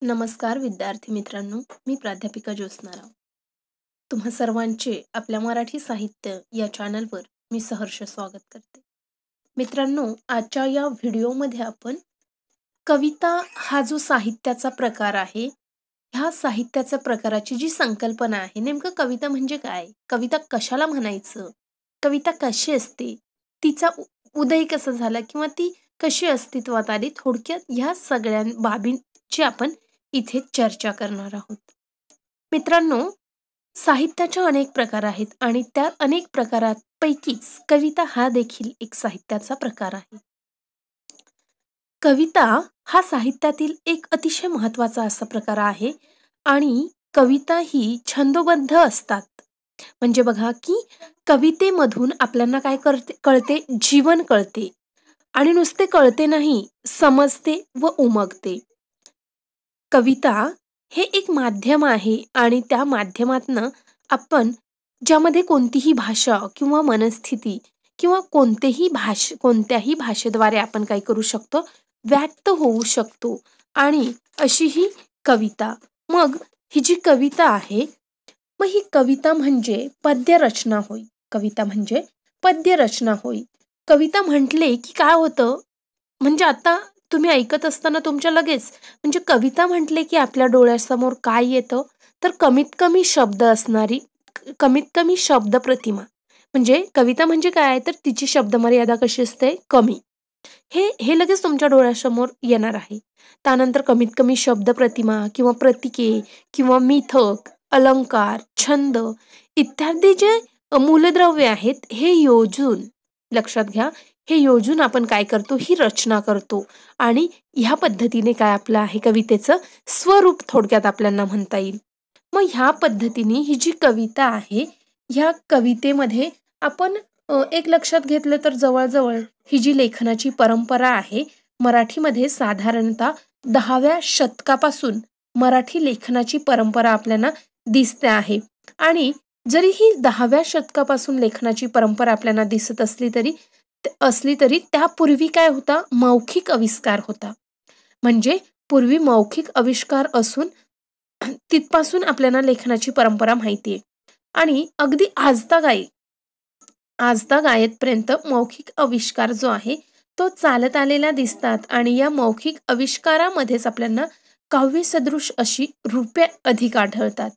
नमस्कार विद्यार्थी मित्रांनो, मी प्राध्यापिका ज्योत्स्ना राव. तुम्हा सर्वांचे आपल्या मराठी साहित्य या चॅनलवर मी सहर्ष स्वागत करते. मित्रांनो, आजच्या या व्हिडिओमध्ये आपण कविता हा जो साहित्याचा प्रकार आहे, ह्या साहित्याच्या प्रकाराची जी संकल्पना आहे, नेमकं कविता म्हणजे काय? कविता कशाला म्हणायचं? कविता कशी असते? तिचा उदय कसा झाला किंवा ती कशी अस्तित्वात आली? थोडक्यात ह्या सगळ्या बाबींची आपण इथे चर्चा करणार आहोत. मित्रांनो, साहित्याचे अनेक प्रकार आहेत आणि त्या अनेक प्रकारांपैकीच कविता हा देखील एक साहित्याचा प्रकार आहे. कविता हा साहित्यातील एक अतिशय महत्त्वाचा असा प्रकार आहे आणि कविता ही छंदोबद्ध असतात. म्हणजे बघा की कवितेमधून आपल्याला काय कळते, जीवन कळते आणि नुसते कळते नाही, समजते व उमगते. कविता हे एक माध्यम आहे आणि त्या माध्यमातनं आपण ज्यामध्ये कोणतीही भाषा किंवा मनस्थिती किंवा कोणत्याही भाषेद्वारे आपण काय करू शकतो, व्यक्त होऊ शकतो आणि अशी ही कविता. मग ही जी कविता आहे, मग ही कविता म्हणजे पद्यरचना होय. कविता म्हणजे पद्यरचना होय. कविता म्हटले की काय होतं, म्हणजे आता तुम्ही ऐकत असताना तुमच्या लगेच म्हणजे कविता म्हटले की आपल्या डोळ्यासमोर काय येतं, तर कमीत कमी शब्द असणारी, कमीत कमी शब्द प्रतिमा. म्हणजे कविता म्हणजे काय, तर तिची शब्दमर्यादा कशी असते, कमी. हे हे लगेच तुमच्या डोळ्यासमोर येणार आहे. त्यानंतर कमीत कमी शब्द प्रतिमा किंवा प्रतीके किंवा मिथक, अलंकार, छंद इत्यादी जे मूलद्रव्य आहेत, हे योजून, लक्षात घ्या, हे योजून आपण काय करतो, ही रचना करतो आणि ह्या पद्धतीने काय आपलं आहे, कवितेचं स्वरूप थोडक्यात आपल्याला म्हणता येईल. मग ह्या पद्धतीने ही जी कविता आहे, ह्या कवितेमध्ये आपण एक लक्षात घेतलं तर जवळजवळ ही जी लेखनाची परंपरा आहे, मराठीमध्ये साधारणतः 10व्या शतकापासून मराठी लेखनाची परंपरा आपल्याला दिसते आहे. आणि जरी ही 10व्या शतकापासून लेखनाची परंपरा आपल्याला दिसत असली तरी त्यापूर्वी काय होता, मौखिक आविष्कार होता. म्हणजे पूर्वी मौखिक आविष्कार असून तिथपासून आपल्याला लेखनाची परंपरा माहिती आहे. आणि अगदी आजतागायतपर्यंत मौखिक आविष्कार जो आहे तो चालत आलेला दिसतात आणि या मौखिक आविष्कारामध्येच आपल्याला काव्यसदृश अशी रूपे अधिक आढळतात.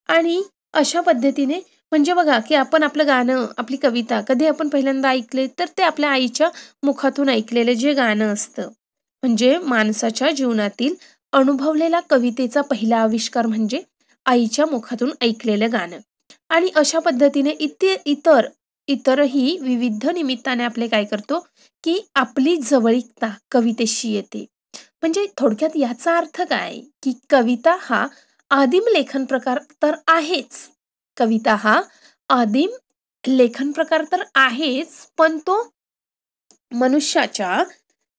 आणि अशा पद्धतीने म्हणजे बघा की आपण आपलं गाणं, आपली कविता कधी आपण पहिल्यांदा ऐकले, तर ते आपल्या आईच्या मुखातून ऐकलेले जे गाणं असतं, म्हणजे माणसाच्या जीवनातील अनुभवलेला कवितेचा पहिला आविष्कार म्हणजे आईच्या मुखातून ऐकलेलं गाणं. आणि अशा पद्धतीने इतरही विविध निमित्ताने आपले काय करतो, की आपली जवळीकता कवितेशी येते. म्हणजे थोडक्यात याचा अर्थ काय, की कविता हा आदिम लेखन प्रकार तर आहेच. कविता हा आदिम लेखन प्रकार तर आहेच, पण तो मनुष्याच्या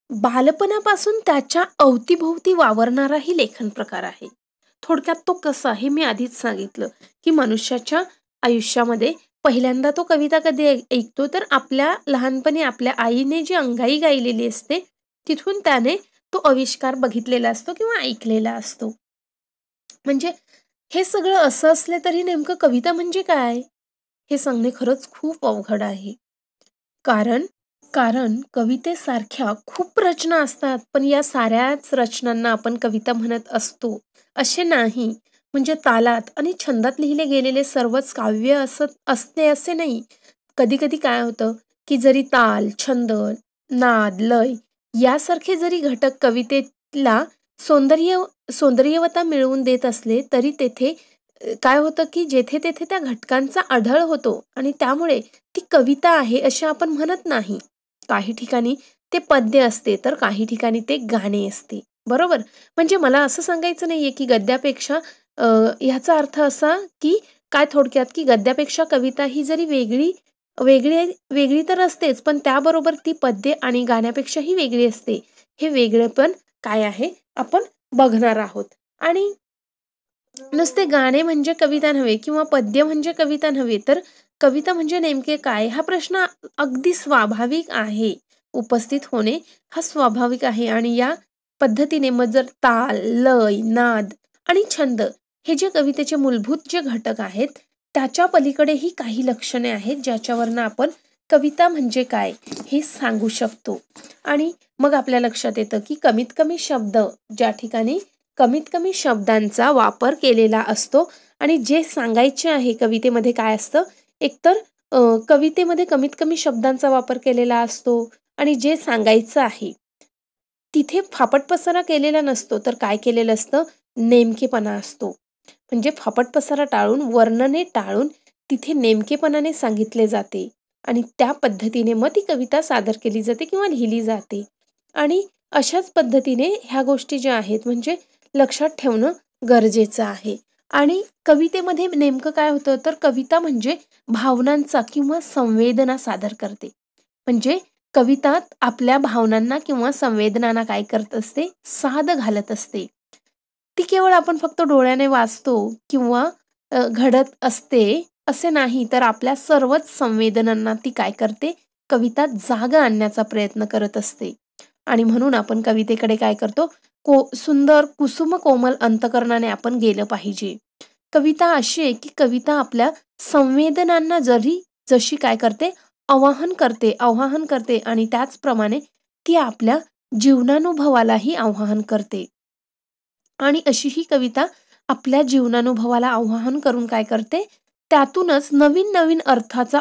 बालपणापासून त्याच्या अवतीभोवती वावरणाराही लेखन प्रकार आहे. थोडक्यात तो कसा, हे मी आधीच सांगितलं, की मनुष्याच्या आयुष्यामध्ये पहिल्यांदा तो कविता कधी ऐकतो, तर आपल्या लहानपणी आपल्या आईने जी अंगाई गायलेली असते, तिथून त्याने तो आविष्कार बघितलेला असतो किंवा ऐकलेला असतो. म्हणजे हे सगळं असं असले तरी नेमकं कविता म्हणजे काय, हे सांगणे खरंच खूप अवघड आहे. कारण कारण कवितेसारख्या खूप रचना असतात, पण या साऱ्याच रचनांना आपण कविता म्हणत असतो असे नाही. म्हणजे तालात आणि छंदात लिहिले गेलेले सर्वच काव्य असते असे नाही. कधी कधी काय होतं, की जरी ताल, छंद, नाद, लय यासारखे जरी घटक कवितेला सौंदर्यवता मिळवून देत असले, तरी तेथे काय होतं, की जेथे तेथे त्या घटकांचा आढळ होतो आणि त्यामुळे ती कविता आहे अशी आपण म्हणत नाही. काही ठिकाणी ते पद्य असते, तर काही ठिकाणी ते गाणे असते. बरोबर? म्हणजे मला असं सांगायचं नाहीये, की गद्यापेक्षा ह्याचा अर्थ असा, की काय थोडक्यात, की गद्यापेक्षा कविता ही जरी वेगळी वेगळी वेगळी तर असतेच, पण त्याबरोबर ती पद्य आणि गाण्यापेक्षाही वेगळी असते. हे वेगळेपण काय आहे आपण बघणार आहोत. आणि नुसते गाणे म्हणजे कविता नव्हे किंवा पद्य म्हणजे कविता नव्हे, तर कविता म्हणजे नेमके काय, हा प्रश्न अगदी स्वाभाविक आहे. उपस्थित होणे हा स्वाभाविक आहे आणि या पद्धतीने मग जर ताल, लय, नाद आणि छंद हे जे कवितेचे मूलभूत जे घटक आहेत, त्याच्या पलीकडेही काही लक्षणे आहेत ज्याच्यावरनं आपण कविता म्हणजे काय हे सांगू शकतो. आणि मग आपल्या लक्षात येतं की कमीत कमी शब्द, ज्या ठिकाणी कमीत कमी शब्दांचा वापर केलेला असतो आणि जे सांगायचे आहे कवितेमध्ये काय असतं, एकतर कवितेमध्ये कमीत कमी शब्दांचा वापर केलेला असतो आणि जे सांगायचं आहे तिथे फापट पसारा केलेला नसतो, तर काय केलेलं असतं, नेमकेपणा असतो. म्हणजे फापट पसारा टाळून, वर्णने टाळून तिथे नेमकेपणाने सांगितले जाते आणि त्या पद्धतीने मग ती कविता सादर केली जाते किंवा लिहिली जाते. आणि अशाच पद्धतीने ह्या गोष्टी ज्या आहेत म्हणजे लक्षात ठेवणं गरजेचं आहे. आणि कवितेमध्ये नेमकं काय होतं, तर कविता म्हणजे भावनांचा किंवा संवेदना सादर करते. म्हणजे कविता आपल्या भावनांना किंवा संवेदनांना काय करत असते, साद घालत असते. ती केवळ आपण फक्त डोळ्याने वाचतो किंवा घडत असते असे नाही, तर आपल्या सर्वच संवेदनांना ती काय करते, कविता जागा आणण्याचा प्रयत्न करत असते. आणि म्हणून आपण कवितेकडे काय करतो, सुंदर कुसुम कोमल अंतःकरणाने आपण गेलं पाहिजे. कविता अशी आहे की कविता आपल्या संवेदनांना जशी काय करते, आवाहन करते आणि त्याचप्रमाणे ती आपल्या जीवनानुभवालाही आवाहन करते. आणि अशी ही कविता आपल्या जीवनानुभवाला आवाहन करून काय करते, त्यातूनच नवीन नवीन अर्थाचा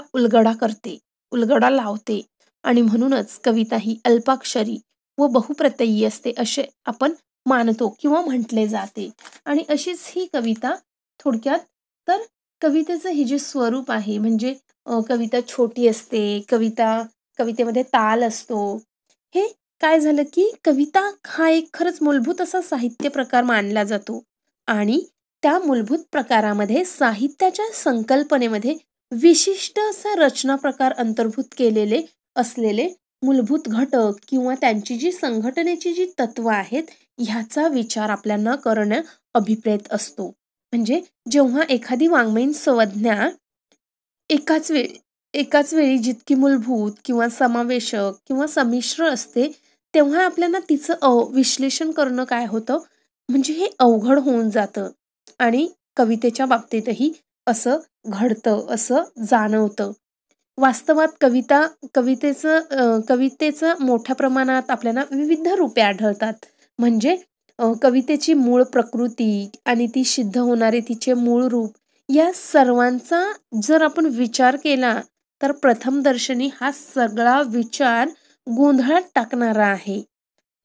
उलगडा लावते. आणि म्हणूनच कविता ही अल्पाक्षरी व बहुप्रत्ययी असते असे आपण मानतो किंवा म्हटले जाते. आणि अशीच ही कविता थोडक्यात, तर कवितेचं हे जे स्वरूप आहे म्हणजे कविता छोटी असते, कवितेमध्ये ताल असतो. हे काय झालं की कविता हा एक खरंच मूलभूत असा साहित्य प्रकार मानला जातो. आणि त्या मूलभूत प्रकारामध्ये साहित्याच्या संकल्पनेमध्ये विशिष्ट असा रचना प्रकार अंतर्भूत केलेले असलेले मूलभूत घटक किंवा त्यांची जी संघटनेची जी तत्व आहेत, ह्याचा विचार आपल्याला करणं अभिप्रेत असतो. म्हणजे जेव्हा एखादी वाङ्मयीन संज्ञा एकाच वेळी जितकी मूलभूत किंवा समावेशक किंवा संमिश्र असते, तेव्हा आपल्याला तिचं विश्लेषण करणं काय होतं, म्हणजे हे अवघड होऊन जातं. आणि कवितेच्या बाबतीतही असं घडतं, असं जाणवतं. वास्तवात कवितेचं मोठ्या प्रमाणात आपल्याला विविध रूपे आढळतात. म्हणजे कवितेची मूळ प्रकृती आणि ती सिद्ध होणारे तिचे मूळ रूप, या सर्वांचा जर आपण विचार केला, तर प्रथमदर्शनी हा सगळा विचार गोंधळात टाकणारा आहे.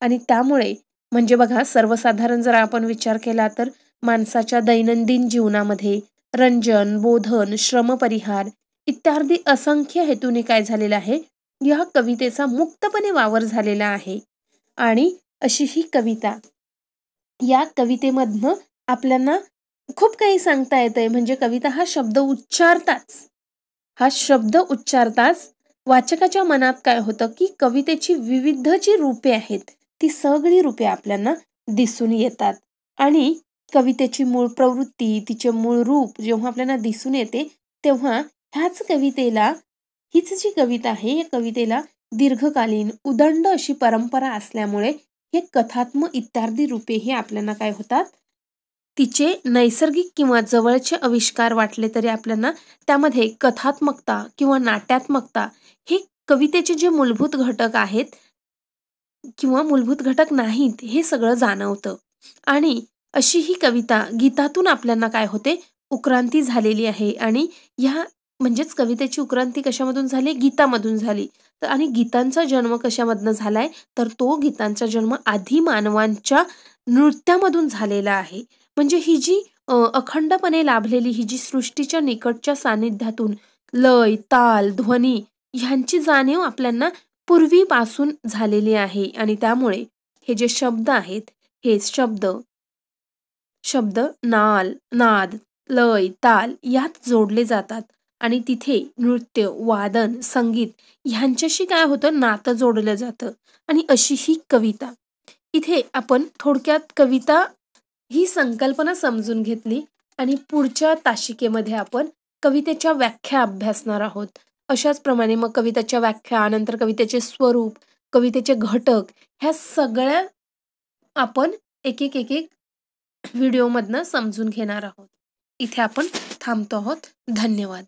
आणि त्यामुळे म्हणजे बघा, सर्वसाधारण जर आपण विचार केला, तर माणसाच्या दैनंदिन जीवनामध्ये रंजन, बोधन, श्रमपरिहार इत्यादी असंख्य हेतूने काय झालेलं आहे, या कवितेचा मुक्तपणे वावर झालेला आहे. आणि अशी ही कविता, या कवितेमधनं आपल्याला खूप काही सांगता येतंय. म्हणजे कविता हा शब्द उच्चारताच वाचकाच्या मनात काय होतं, की कवितेची विविध जी रूपे आहेत, ती सगळी रूपे आपल्याला दिसून येतात. आणि कवितेची मूळ प्रवृत्ती, तिचे मूळ रूप जेव्हा आपल्याला दिसून येते, तेव्हा हीच जी कविता आहे, या कवितेला दीर्घकालीन उदंड अशी परंपरा असल्यामुळे हे कथात्म इत्यादी रूपे हे आपल्याला काय होतात, तिचे नैसर्गिक किंवा जवळचे आविष्कार वाटले तरी आपल्याला त्यामध्ये कथात्मकता किंवा नाट्यात्मकता हे कवितेचे जे मूलभूत घटक आहेत किंवा मूलभूत घटक नाहीत, हे सगळं जाणवतं. आणि अशी ही कविता गीतातून आपल्याला काय होते, उक्रांती झालेली आहे. आणि ह्या म्हणजेच कवितेची उक्रांती कशामधून झाली, गीतामधून झाली. आणि गीतांचा जन्म कशामधनं झालाय, तर तो गीतांचा जन्म आधी मानवांच्या नृत्यामधून झालेला आहे. म्हणजे ही जी अखंडपणे लाभलेली ही जी सृष्टीच्या निकटच्या सानिध्यातून लय, ताल, ध्वनी ह्यांची जाणीव आपल्याला पूर्वीपासून झालेली आहे. आणि त्यामुळे हे जे शब्द आहेत, हे शब्द नाद, लय, ताल यात जोडले जातात. आणि तिथे नृत्य, वादन, संगीत ह्यांच्याशी काय होतं, नातं जोडलं जातं. आणि अशी ही कविता, इथे आपण थोडक्यात कविता ही संकल्पना समजून घेतली. आणि पुढच्या तासिकेमध्ये आपण कवितेच्या व्याख्या अभ्यासणार आहोत. अशाच प्रमाणे मग कवितेच्या व्याख्या, नंतर कवितेचे स्वरूप, कवितेचे घटक, ह्या सगळ्या आपण एक एक एक एक व्हिडिओमधनं समजून घेणार आहोत. इथे आपण थांबतो आहोत. धन्यवाद.